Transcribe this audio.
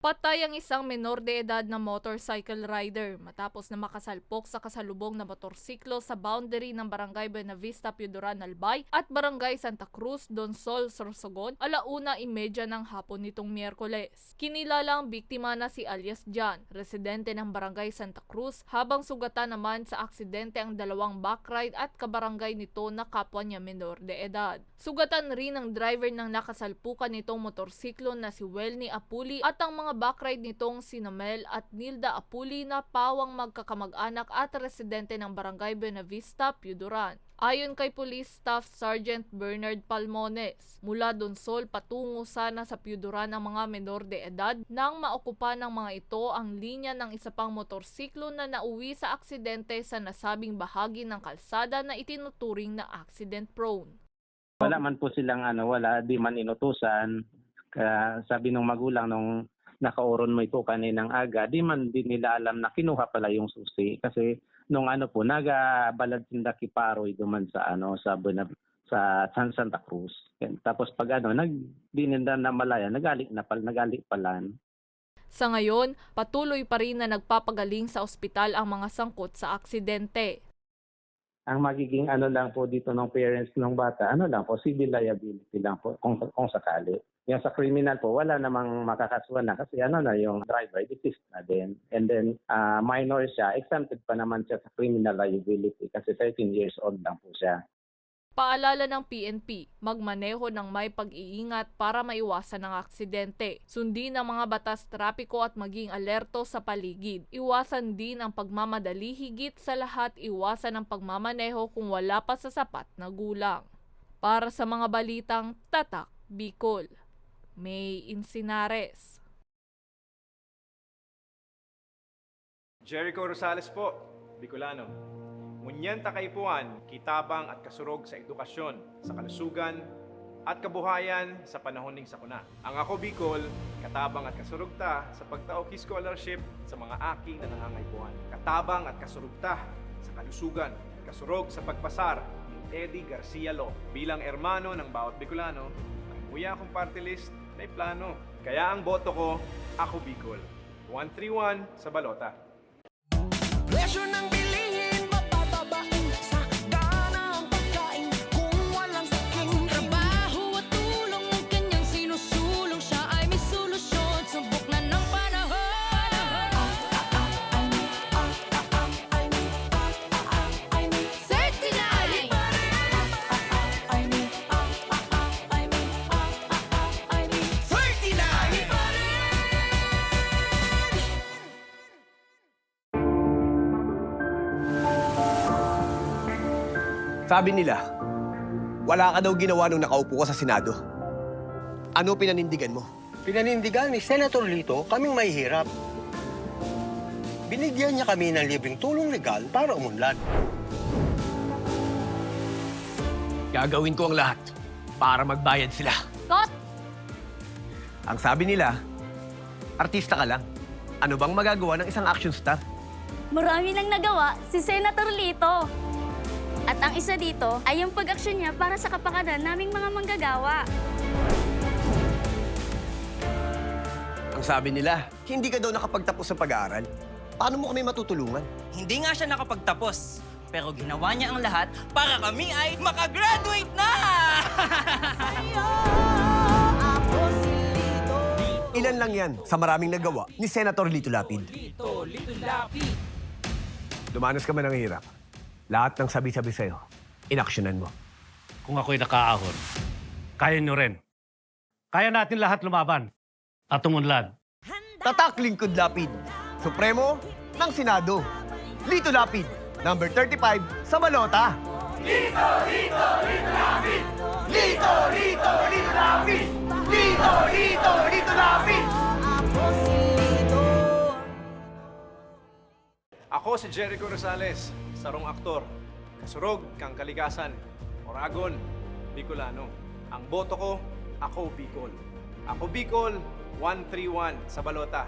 Patay ang isang menor de edad na motorcycle rider matapos na makasalpok sa kasalubong na motorsiklo sa boundary ng Barangay Buenavista, Piudoran, Albay at Barangay Santa Cruz, Donsol, Sorsogon, 1:30 ng hapon nitong Miyerkules. Kinilala ang biktima na si alias John, residente ng Barangay Santa Cruz, habang sugatan naman sa aksidente ang dalawang backride at kabarangay nito na kapwa niya menor de edad. Sugatan rin ang driver ng nakasalpukan nitong motorsiklo na si Welny Apuli at ang mga backride nitong si Namel at Nilda Apuli na pawang magkakamag-anak at residente ng Barangay Buenavista, Piudoran. Ayon kay Police Staff Sergeant Bernard Palmones, mula Donsol patungo sana sa Piudoran ang mga menor de edad nang maokupa ng mga ito ang linya ng isa pang motorsiklo na nauwi sa aksidente sa nasabing bahagi ng kalsada na itinuturing na accident prone. Wala man po silang wala, di man inutusan. Sabi ng magulang nung nakauron mo ito kaninang aga, di man din nila alam na kinuha pala yung susi. Kasi nung nagabalad sinda kiparoy duman sa sa Santa Cruz. Tapos pag di nila na malaya, nagali pala. Sa ngayon, patuloy pa rin na nagpapagaling sa ospital ang mga sangkot sa aksidente. Ang magiging lang po dito ng parents ng bata, lang po, civil liability lang po kung sakali. Yung sa criminal po, wala namang makakasuhan na kasi yung driver, deceased na din. And then minor siya, exempted pa naman siya sa criminal liability kasi 13 years old lang po siya. Paalala ng PNP, magmaneho ng may pag-iingat para maiwasan ang aksidente. Sundin ang mga batas trapiko at maging alerto sa paligid. Iwasan din ang pagmamadali, higit sa lahat iwasan ang pagmamaneho kung wala pa sa sapat na gulang. Para sa mga balitang Tatak, Bicol, May Insinares. Jericho Rosales po, Bicolano. Ngunyan takaypuan, kitabang at kasurog sa edukasyon, sa kalusugan at kabuhayan sa panahon ning sakuna. Ang Ako Bicol, katabang at kasurog ta sa pagtaoki scholarship sa mga aki na nangangaypuan. Katabang at kasurog ta sa kalusugan, kasurog sa pagpasar ni Eddie Garcia Law. Bilang ermano ng bawat Bicolano, ang muya kong party list may plano. Kaya ang boto ko, Ako Bicol. 131 sa balota. Presyo ng bilihin, mapapabain sa dana ang pagkain kung walang saking trabaho at tulong ng kanyang sinusulong. Siya ay may solusyon, subok na ng panahon. Safety Night! Sabi nila, wala ka daw ginawa nung nakaupo ka sa Senado. Ano pinanindigan mo? Pinanindigan ni Senator Lito kaming mahihirap. Binigyan niya kami ng libreng tulong legal para umunlad. Gagawin ko ang lahat para magbayad sila. Cut! Ang sabi nila, artista ka lang. Ano bang magagawa ng isang action star? Marami nang nagawa si Senator Lito. At ang isa dito ay yung pag-aksyon niya para sa kapakanan naming mga manggagawa. Ang sabi nila, hindi ka daw nakapagtapos sa pag-aaral. Paano mo kami matutulungan? Hindi nga siya nakapagtapos, pero ginawa niya ang lahat para kami ay makagraduate na! Ilan lang yan sa maraming nagawa ni Senator Lito Lapid. Lumanas ka man ng hirap. Lahat ng sabi-sabi sa'yo, inaksyonan mo. Kung ako'y nakaahon, kaya nyo rin. Kaya natin lahat lumaban at umunlad. Tatak Lingkod Lapid, Supremo ng Senado. Lito Lapid, number 35 sa balota. Lito, Lito, Lito Lapid! Lito, Lito, Lito Lapid! Lito, Lito, Lito Lapid! Ako si Jericho Rosales, sarong aktor, kasurog kang kalikasan, Oragon, Bicolano. Ang boto ko, Ako Bicol. Ako Bicol, 131 sa balota.